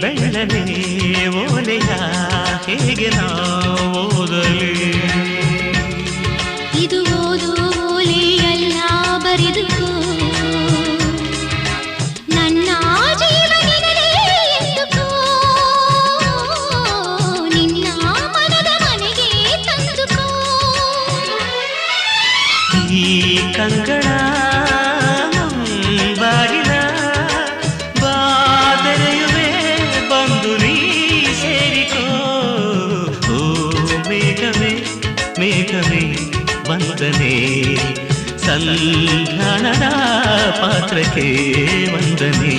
ಬೆಳ್ಳನೆ ಓಲೆಯ ಹೇಗೆ ಓದಲಿ ಇದು ಓದು ಓಲೆಯಲ್ಲ ಬರೆದುಕೋ ನನ್ನ ಜೀವನದಲ್ಲಿ ಎಂದುಕೋ ನಿನ್ನ ಮನದ ಮನೆಗೆ ತಂದುಕೋ ಈ ಕಂಗಳ ಬಾಗಿಲ ಬಾದರೆಯುವೆ ಬಂದು ನೀ ಸೇರಿಕೋ ಓ ಮೇಘವೇ ಮೇಘವೇ ವಂದನೆ ಸಂಧಾನದ ಪಾತ್ರಕ್ಕೆ ವಂದನೆ